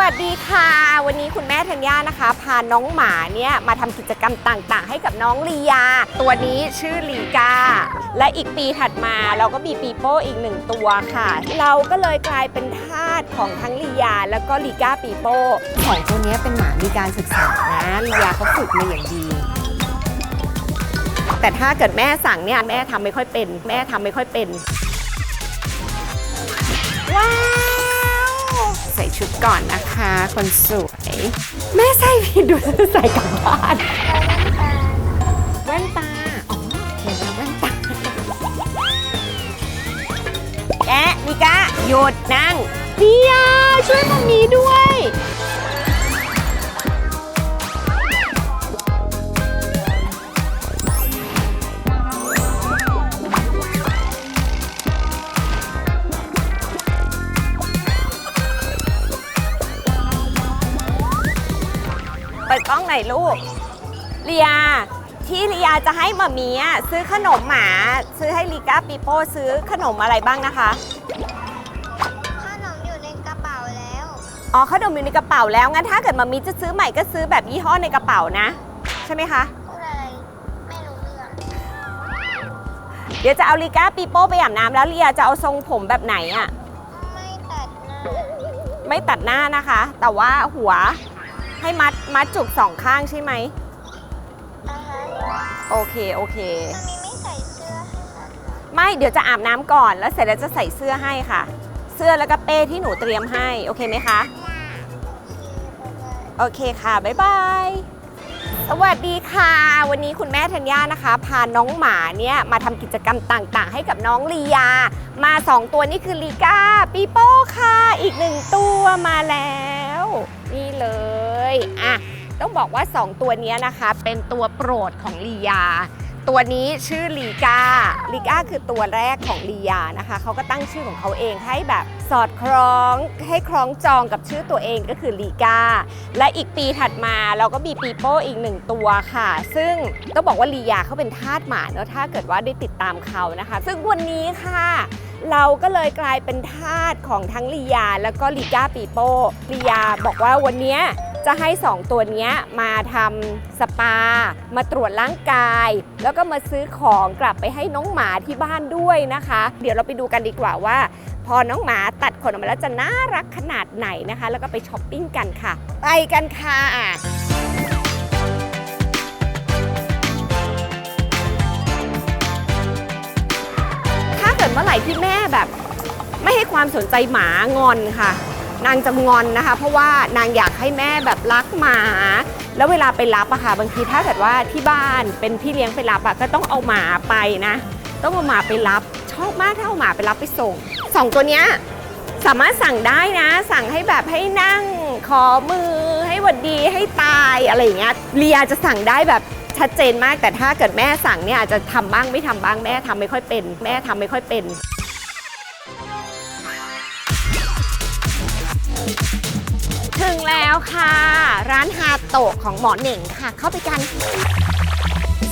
วัสดีค่ะวันนี้คุณแม่ธัญญานะคะพาน้องหมาเนี่ยมาทำกิจกรรมต่างๆให้กับน้องลียาตัวนี้ชื่อลีกาและอีกปีถัดมาเราก็มีปีโป้อีก1ตัวค่ะเราก็เลยกลายเป็นทาสของทั้งลียาแล้วก็ลีกาปีโป้ของตัวนี้เป็นหมามีการศึกษานะลียาเขาฝึกมาอย่างดีแต่ถ้าเกิดแม่สั่งเนี่ยแม่ทำไม่ค่อยเป็นว้าวใส่ชุดก่อนนะคะคนสวยแม่ใส่ผิดดูใส่กลับบ้านแว่นตาอ๋อเห็นแล้วแว่นตาแกะมิกะหยุดนั่งเดียช่วยมัมมี่ด้วยเปิดกล้องหน่อยลูกเลียที่เลียจะให้มามีซื้อขนมหมาซื้อให้ลีกาปีโป้ซื้อขนมอะไรบ้างนะคะขนมอยู่ในกระเป๋าแล้วอ๋อขนมอยู่ในกระเป๋าแล้วงั้นถ้าเกิดมามีจะซื้อใหม่ก็ซื้อแบบยี่ห้อในกระเป๋านะใช่ไหมคะอะไรไม่รู้เรื่องเดี๋ยวจะเอาลีกาปีโป้ไปอาบน้ำแล้วเลียจะเอาทรงผมแบบไหนอะไม่ตัดหน้านะคะแต่ว่าหัวให้มัดจุก2ข้างใช่ไหมโอเคมันไม่ใส่เสื้อไม่เดี๋ยวจะอาบน้ำก่อนแล้วเสร็จแล้วจะใส่เสื้อให้ค่ะเสื้อแล้วก็เป้ที่หนูเตรียมให้โอเคไหมคะโอเคค่ะบ๊ายบายสวัสดีค่ะวันนี้คุณแม่ธัญญานะคะพาน้องหมาเนี่ยมาทำกิจกรรมต่างๆให้กับน้องลียามา2ตัวนี่คือลีกาปีโป้ค่ะอีก1ตัวมาแล้วนี่เลยอ่ะต้องบอกว่า2ตัวนี้นะคะเป็นตัวโปรดของลียาตัวนี้ชื่อลีกาคือตัวแรกของลียานะคะเขาก็ตั้งชื่อของเขาเองให้แบบสอดคล้องให้คล้องจองกับชื่อตัวเองก็คือลีกาและอีกปีถัดมาเราก็มีปีโป้อีก1ตัวค่ะซึ่งต้องบอกว่าลียาเขาเป็นทาสหมาเนอะถ้าเกิดว่าได้ติดตามเขานะคะซึ่งวันนี้ค่ะเราก็เลยกลายเป็นทาสของทั้งลียาแล้วก็ลีกาปีโป้ลียาบอกว่าวันนี้จะให้2ตัวนี้มาทำสปามาตรวจร่างกายแล้วก็มาซื้อของกลับไปให้น้องหมาที่บ้านด้วยนะคะเดี๋ยวเราไปดูกันดีกว่าว่าพอน้องหมาตัดขนออกมาแล้วจะน่ารักขนาดไหนนะคะแล้วก็ไปช้อปปิ้งกันค่ะไปกันค่ะถ้าเกิดเมื่อไหร่ที่แม่แบบไม่ให้ความสนใจหมางอนค่ะนางจะงอนนะคะเพราะว่านางอยากให้แม่แบบรักหมาแล้วเวลาไปรับอะค่ะบางทีถ้าเกิดว่าที่บ้านเป็นพี่เลี้ยงไปรับอะก็ต้องเอาหมาไปนะต้องเอาหมาไปรับชอบมากถ้าเอาหมาไปรับไปส่ง2ตัวเนี้ยสามารถสั่งได้นะสั่งให้แบบให้นั่งขอมือให้หวัดดีให้ตายอะไรอย่างเงี้ยเลียจะสั่งได้แบบชัดเจนมากแต่ถ้าเกิดแม่สั่งเนี่ยอาจจะทำบ้างไม่ทำบ้างแม่ทำไม่ค่อยเป็นถึงแล้วค่ะร้านฮาโตะของหมอเหน่งค่ะเข้าไปกัน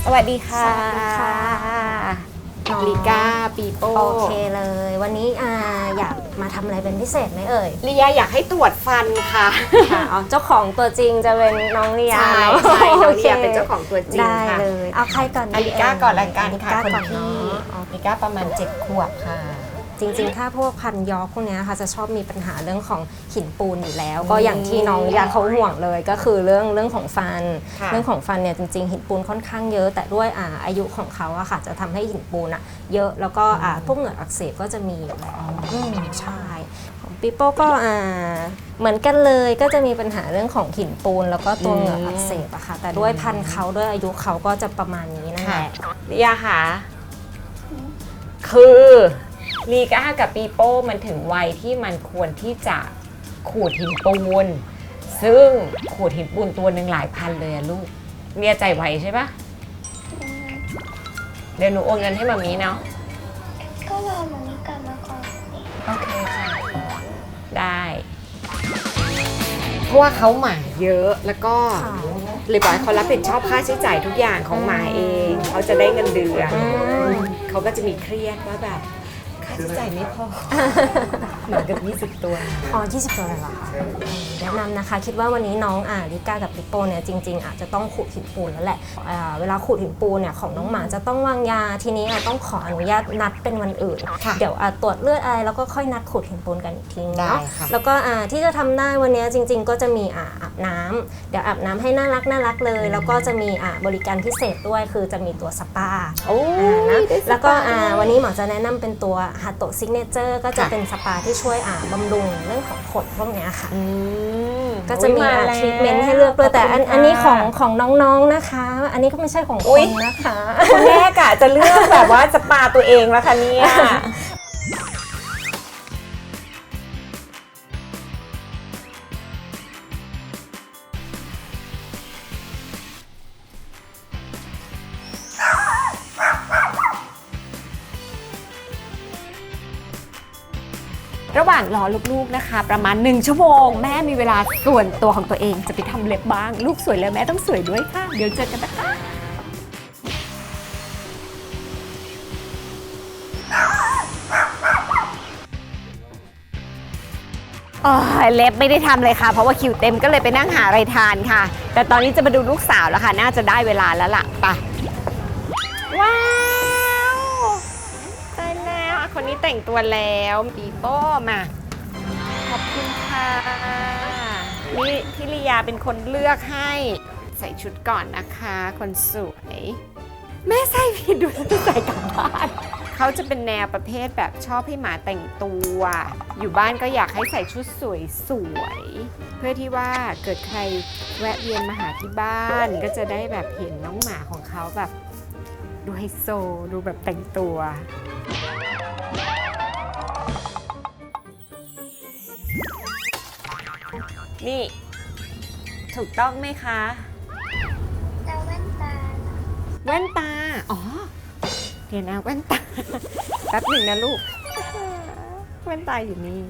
สวัสดีค่ะลีกาปีโป้โอเคเลยวันนี้อยากมาทำอะไรเป็นพิเศษไหมเอ่ยลียาอยากให้ตรวจฟันค่ะเจ้าของตัวจริงจะเป็นน้องลียาใช่น้องลียาเป็นเจ้าของตัวจริงได้เลยเอาใครก่อนดีลีกาก่อนละกันค่ะคนที่ลีกาประมาณ7 ขวบค่ะจริงๆถ้าพวกพันยอพวกนี้ค่ะจะชอบมีปัญหาเรื่องของหินปูนอยู่แล้วก็อย่างที่น้องลียาเขาห่วงเลยก็คือเรื่องของฟันเรื่องของฟันเนี่ยจริงๆหินปูนค่อนข้างเยอะแต่ด้วยอายุของเขาอะค่ะจะทำให้หินปูนเยอะแล้วก็พวกเหงือกอักเสบก็จะมีอยู่แล้วใช่ของปีโป้ก็เหมือนกันเลยก็จะมีปัญหาเรื่องของหินปูนแล้วก็ตัวเหงือกอักเสบอะค่ะแต่ด้วยพันเขาด้วยอายุเขาก็จะประมาณนี้นั่นแหละลียาค่ะคือลีกากับปีโป้มันถึงวัยที่มันควรที่จะขูดหินปูนซึ่งขูดหินปูนตัวหนึ่งหลายพันเลยลูกเมียใจไหวใช่ปะเดี๋ยวหนูโอนเงินให้มามีเนาะก็รอมามีกลับมาก่อนโอเคค่ะได้เพราะว่าเขาหมาเยอะแล้วก็เลยบอกให้เขารับผิดชอบค่าใช้จ่ายทุกอย่างของหมาเองเขาจะได้เงินเดือนเขาก็จะมีเครียดว่าแบบ ค่าใช้จ่ายไม่พอเหมือนกับ20 ตัว20 ตัวเลยเหรอคะ แนะนำนะคะคิดว่าวันนี้น้องลิก้ากับปิโป้เนี่ยจริงๆอาจจะต้องขูดหินปูนแล้วแหละเวลาขูดหินปูนเนี่ยของน้องหมาจะต้องวางยาทีนี้ต้องขออนุญาตนัดเป็นวันอื่นเดี๋ยวตรวจเลือดอะไรแล้วก็ค่อยนัดขูดหินปูนกันอีกทีเนาะแล้วก็ที่จะทำได้วันนี้จริงๆก็จะมีอาบน้ำเดี๋ยวอาบน้ำให้น่ารักเลยแล้วก็จะมีบริการพิเศษด้วยคือจะมีตัวสปานะแล้วก็วันนี้หมอจะแนะนำเป็นตัวฮาโตะซิกเนเจอร์ก็จะเป็นสปาที่ช่วยบำรุงเรื่องของขนพวกนี้ค่ะก็จะมีทรีทเมนต์ให้เลือกด้วยแต่อันนี้ของน้องๆนะคะอันนี้ก็ไม่ใช่ของคุณนะคะคุณแม่กะจะเลือกแบบว่าสปาตัวเองแล้วค่ะเนี่ยระหว่างรอลูกๆนะคะประมาณ1 ชั่วโมงแม่มีเวลาส่วนตัวของตัวเองจะไปทำเล็บบ้างลูกสวยแล้วแม่ต้องสวยด้วยค่ะเดี๋ยวเจอกันนะคะเล็บไม่ได้ทำเลยค่ะเพราะว่าคิวเต็มก็เลยไปนั่งหาอะไรทานค่ะแต่ตอนนี้จะมาดูลูกสาวแล้วค่ะน่าจะได้เวลาแล้วล่ะไปว้าวตายแล้วคนนี้แต่งตัวแล้วปีโป้มาขอบคุณค่ะนี่พี่ลียาเป็นคนเลือกให้ใส่ชุดก่อนนะคะคนสวยแม่ใส่ผิดดูจะใส่กลับบ้านเขาจะเป็นแนวประเภทแบบชอบให้หมาแต่งตัวอยู่บ้านก็อยากให้ใส่ชุดสวยๆเพื่อที่ว่าเกิดใครแวะเวียนมาหาที่บ้านก็จะได้แบบเห็นน้องหมาของเขาแบบดูไฮโซดูแบบแต่งตัวนี่ถูกต้องไหมคะแต่แว่นตาอ๋อเดี๋ยวนะแว่นตาแป๊บหนึ่งนะลูกแว่นตาอยู่นี่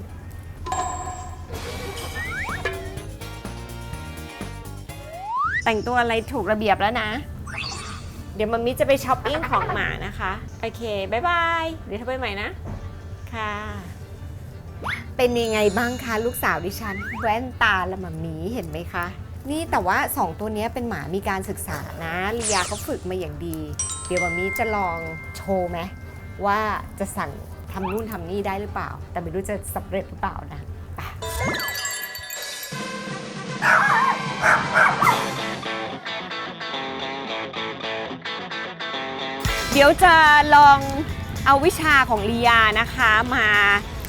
แต่งตัวอะไรถูกระเบียบแล้วนะเดี๋ยวมัมมี่จะไปช้อปปิ้งของหมานะคะโอเคบ๊ายบายเดี๋ยวทำไปใหม่นะค่ะเป็นยังไงบ้างคะลูกสาวดิฉันแว่นตาและมัมมี่เห็นไหมคะนี่แต่ว่า2ตัวนี้เป็นหมามีการศึกษานะลียาเขาฝึกมาอย่างดีเดี๋ยวมัมมี่จะลองโชว์ไหมว่าจะสั่งทำนู่นทำนี่ได้หรือเปล่าแต่ไม่รู้จะสำเร็จหรือเปล่านะเดี๋ยวจะลองเอาวิชาของลียานะคะมา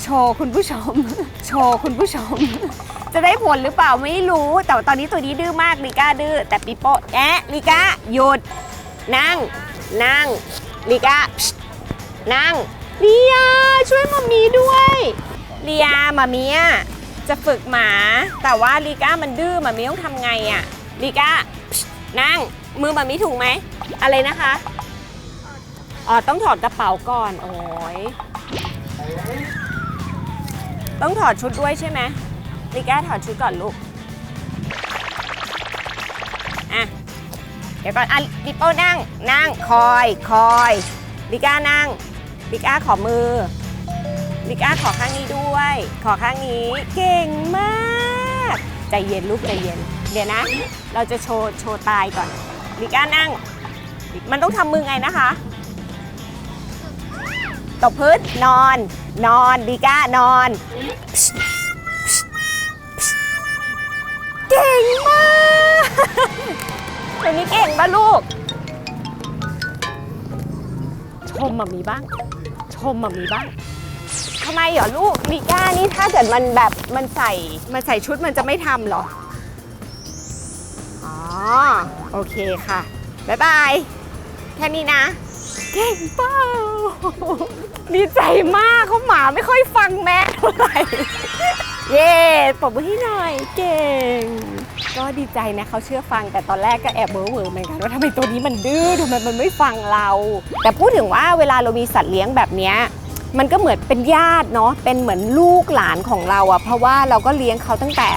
โชว์คุณผู้ชม จะได้ผลหรือเปล่าไม่รู้แต่ตอนนี้ตัวนี้ดื้อมากลีก้าดื้อแต่ปีโป้ลีก้าหยุดนั่งลีก้านั่งลียาช่วยมัมมี่ด้วยลียามัมมี่จะฝึกหมาแต่ว่าลีก้ามันดื้อมัมมี่ต้องทำไงอ่ะลีก้านั่งมือมัมมี่ถูกไหมอะไรนะคะต้องถอดกระเป๋าก่อนโอ้ยต้องถอดชุดด้วยใช่ไหมลีก้าถอดชุดก่อนลูกเดี๋ยวก่อนลิโป้นั่งคอยลิก้านั่งลิก้าขอมือลิก้าขอข้างนี้ด้วยขอข้างนี้เก่งมากใจเย็นลูกใจเย็นเดี๋ยวนะเราจะโชว์ตายก่อนลิก้านั่งมันต้องทำมือไงนะคะตบพื้นนอนลิก้านอนเก่งมากตัวนี้เก่งป่ะลูกชมมัมมี่บ้างทำไมเหรอลูกลิก้านี่ถ้าเกิดมันแบบมันใส่ชุดมันจะไม่ทำเหรอโอเคค่ะบ๊ายบายแค่นี้นะเก่งเปล่าดีใจมากเขาหมาไม่ค่อยฟังแม่เท่าไหร่เย้ปรบมือให้หน่อยเก่งก็ดีใจนะเขาเชื่อฟังแต่ตอนแรกก็แอบเวอร์เหมือนกันว่าทำไมตัวนี้มันดื้อทำไมมันไม่ฟังเราแต่พูดถึงว่าเวลาเรามีสัตว์เลี้ยงแบบนี้มันก็เหมือนเป็นญาติเนาะเป็นเหมือนลูกหลานของเราเพราะว่าเราก็เลี้ยงเขาตั้งแต่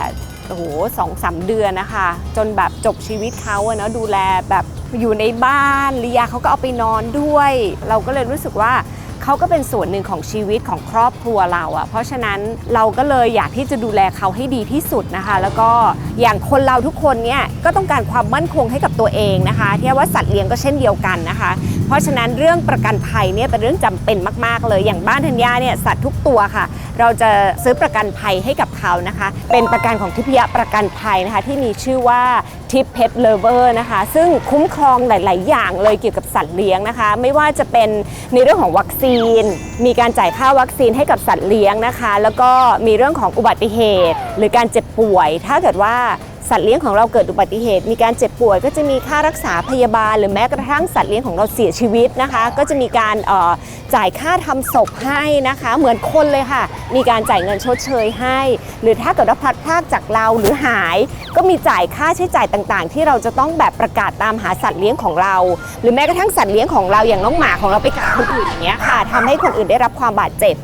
2-3 เดือนนะคะจนแบบจบชีวิตเขาเนาะดูแลแบบอยู่ในบ้านลียาเขาก็เอาไปนอนด้วยเราก็เลยรู้สึกว่าเ เขาก็เป็นส่วนหนึ่งของชีวิตของครอบครัวเราอะเพราะฉะนั้นเราก็เลยอยากที่จะดูแลเขาให้ดีที่สุดนะคะแล้วก็อย่างคนเราทุกคนเนี่ยก็ต้องการความมั่นคงให้กับตัวเองนะคะที่ว่าสัตว์เลี้ยงก็เช่นเดียวกันนะคะเพราะฉะนั้นเรื่องประกันภัยเนี่ยเป็นเรื่องจำเป็นมากๆเลยอย่างบ้านธัญญาเนี่ยสัตว์ทุกตัวค่ะเราจะซื้อประกันภัยให้กับเขานะคะเป็นประกันของทิพยประกันภัยนะคะที่มีชื่อว่าทิพเพทเลเวอร์นะคะซึ่งคุ้มครองหลายๆอย่างเลยเกี่ยวกับสัตว์เลี้ยงนะคะไม่ว่าจะเป็นในเรื่องของวัคซีนมีการจ่ายค่าวัคซีนให้กับสัตว์เลี้ยงนะคะแล้วก็มีเรื่องของอุบัติเหตุหรือการเจ็บป่วยถ้าเกิดว่าสัตว์เลี้ยงของเราเกิดอุบัติเหตุมีการเจ็บป่วยก็จะมีค่ารักษาพยาบาลหรือแม้กระทั่งสัตว์เลี้ยงของเราเสียชีวิตนะคะก็จะมีการจ่ายค่าทำศพให้นะคะเหมือนคนเลยค่ะมีการจ่ายเงินชดเชยให้หรือถ้าเกิดว่าพลัดพรากจากเราหรือหายก็มีจ่ายค่าใช้จ่ายต่างๆที่เราจะต้องแบบประกาศตามหาสัตว์เลี้ยงของเราหรือแม้กระทั่งสัตว์เลี้ยงของเราอย่างน้องหมาของเราไปกัดคนอื่นอย่างเงี้ยค่ะทำให้คนอื่นได้รับความบาดเจ็บ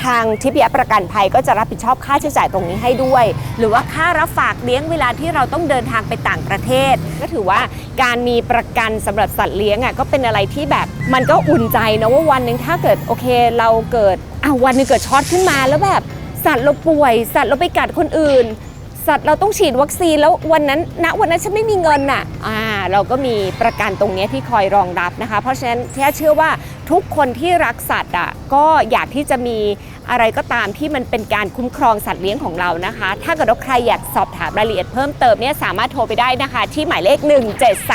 ทางทิพยประกันภัยก็จะรับผิดชอบค่าใช้จ่ายตรงนี้ให้ด้วยหรือว่าค่ารับฝากเลี้ยงเวลาที่เราต้องเดินทางไปต่างประเทศก็ถือว่าการมีประกันสำหรับสัตว์เลี้ยงอ่ะก็เป็นอะไรที่แบบมันก็อุ่นใจนะว่าวันหนึ่งถ้าเกิดโอเคเราเกิดวันหนึงเกิดช็อตขึ้นมาแล้วแบบสัตว์เราป่วยสัตว์เราไปกัดคนอื่นสัตว์เราต้องฉีดวัคซีนแล้ววันนั้นฉันไม่มีเงินน่ะเราก็มีประกันตรงนี้ที่คอยรองรับนะคะเพราะฉะนั้นที่เชื่อว่าทุกคนที่รักสัตว์ก็อยากที่จะมีอะไรก็ตามที่มันเป็นการคุ้มครองสัตว์เลี้ยงของเรานะคะถ้าเกิดว่าใครอยากสอบถามรายละเอียดเพิ่มเติมเนี่ยสามารถโทรไปได้นะคะที่หมายเลข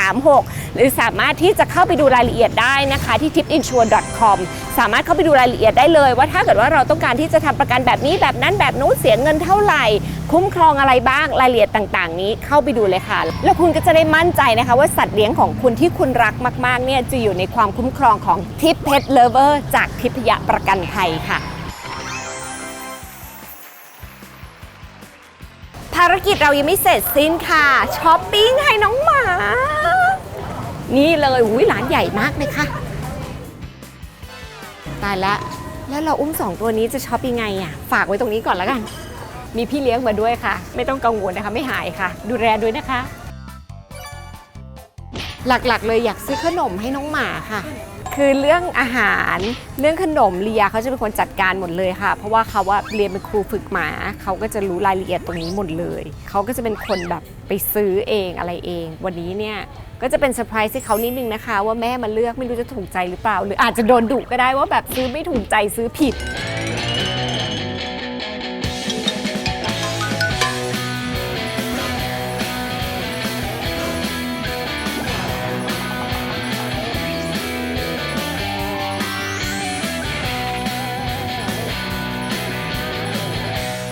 1736หรือสามารถที่จะเข้าไปดูรายละเอียดได้นะคะที่ tipinsure.com สามารถเข้าไปดูรายละเอียดได้เลยว่าถ้าเกิดว่าเราต้องการที่จะทำประกันแบบนี้แบบนั้นแบบนู้นเสียเงินเท่าไหร่คุ้มครองอะไรบ้างรายละเอียดต่างๆนี้เข้าไปดูเลยค่ะแล้วคุณก็จะได้มั่นใจนะคะว่าสัตว์เลี้ยงของคุณที่คุณรักมากๆเนี่ยจะอยู่ในความคุ้มครองของทิพย์เพทเลเวอร์จากทิพยประกันภัยค่ะภารกิจเรายังไม่เสร็จสิ้นค่ะช้อปปิ้งให้น้องหมานี่เลยร้านใหญ่มากเลยค่ะตายแล้วเราอุ้ม2ตัวนี้จะช้อปยังไงฝากไว้ตรงนี้ก่อนแล้วกันมีพี่เลี้ยงมาด้วยค่ะไม่ต้องกังวลนะคะไม่หายค่ะดูแลด้วยนะคะหลักๆเลยอยากซื้อขนมให้น้องหมาค่ะคือเรื่องอาหารเรื่องขนมเลียเขาจะเป็นคนจัดการหมดเลยค่ะเพราะว่าเขาเรียนเป็นครูฝึกหมาเขาก็จะรู้รายละเอียดตรงนี้หมดเลยเขาก็จะเป็นคนแบบไปซื้อเองอะไรเองวันนี้เนี่ยก็จะเป็นเซอร์ไพรส์ให้เขานิดนึงนะคะว่าแม่มาเลือกไม่รู้จะถูกใจหรือเปล่าหรืออาจจะโดนดุก็ได้ว่าแบบซื้อไม่ถูกใจซื้อผิด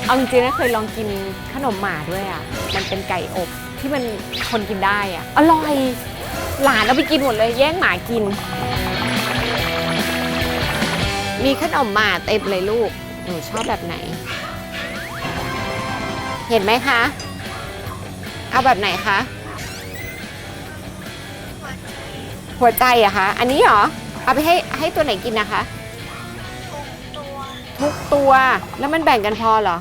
เอาจริงๆนะเคยลองกินขนมหมาด้วยมันเป็นไก่อบที่มันคนกินได้อร่อยหลานเอาไปกินหมดเลยแย่งหมากินมีขนมหมาเต็มเลยลูกหนูชอบแบบไหนเห็นไหมคะเอาแบบไหนคะหัวใจอะคะอันนี้เหรอเอาไปให้ตัวไหนกินนะคะทุกตัวแล้วมันแบ่งกันพอเหรอ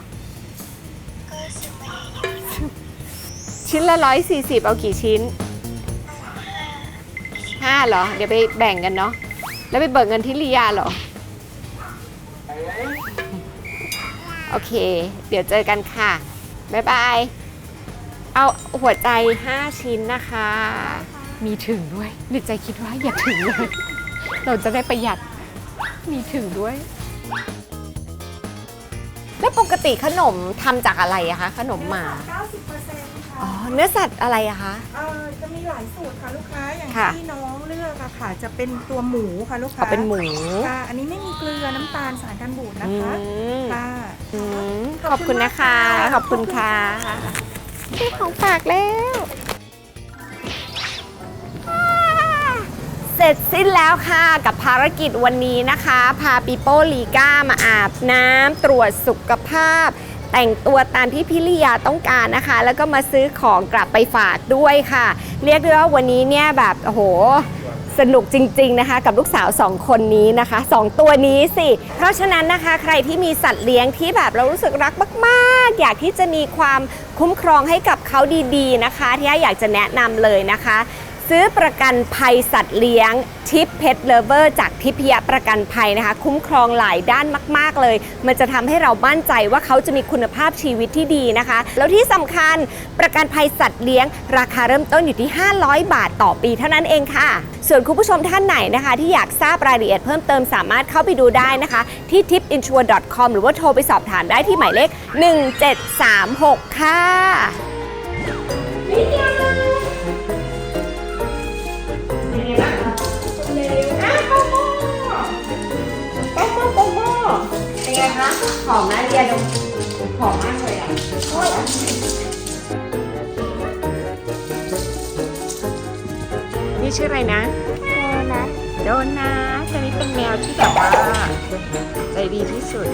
ชิ้นละ140เอากี่ชิ้น5เหรอเดี๋ยวไปแบ่งกันเนาะแล้วไปเบิกเงินที่ลียาเหรอโอเคเดี๋ยวเจอกันค่ะบ๊ายบายเอาหัวใจ5ชิ้นนะคะมีถึงด้วยในใจคิดว่าอย่าถึงเลยเราจะได้ประหยัดมีถึงด้วยแล้วปกติขนมทำจากอะไรอะคะขนมหมา 90% ค่ะเนื้อสัตว์อะไรอะคะจะมีหลายสูตรค่ะลูกค้าอย่าง ค่ะ ที่น้องเลือกค่ะจะเป็นตัวหมูค่ะลูกค้าเป็นหมูค่ะอันนี้ไม่มีเกลือน้ำตาลสารกันบูดนะคะค่ะขอบคุณนะคะขอบคุณค่ะได้ของฝากแล้วเสร็จสิ้นแล้วค่ะกับภารกิจวันนี้นะคะพาปีโป้ลีก้ามาอาบน้ำตรวจสุขภาพแต่งตัวตามที่พี่ลียาต้องการนะคะแล้วก็มาซื้อของกลับไปฝากด้วยค่ะเรียกได้ว่าวันนี้เนี่ยแบบโอ้โหสนุกจริงๆนะคะกับลูกสาว2คนนี้นะคะ2ตัวนี้สิเพราะฉะนั้นนะคะใครที่มีสัตว์เลี้ยงที่แบบเรารู้สึกรักมากๆอยากที่จะมีความคุ้มครองให้กับเขาดีๆนะคะที่อยากจะแนะนำเลยนะคะ ซื้อประกันภัยสัตว์เลี้ยงทิปเพทเลเวอร์จากทิพยประกันภัยนะคะคุ้มครองหลายด้านมากๆเลยมันจะทำให้เรามั่นใจว่าเขาจะมีคุณภาพชีวิตที่ดีนะคะแล้วที่สำคัญประกันภัยสัตว์เลี้ยงราคาเริ่มต้นอยู่ที่500 บาทต่อปีเท่านั้นเองค่ะส่วนคุณผู้ชมท่านไหนนะคะที่อยากทราบรายละเอียดเพิ่มเติมสามารถเข้าไปดูได้นะคะที่ tipinsure.com หรือว่าโทรไปสอบถามได้ที่หมายเลข1736ค่ะเป็นไงคะหอมนะเดียดมหอมมากเลยอ่ะนี่ชื่ออะไรนะโดนัทตัวนี้เป็นแมวที่แบบว่าใจดีที่สุด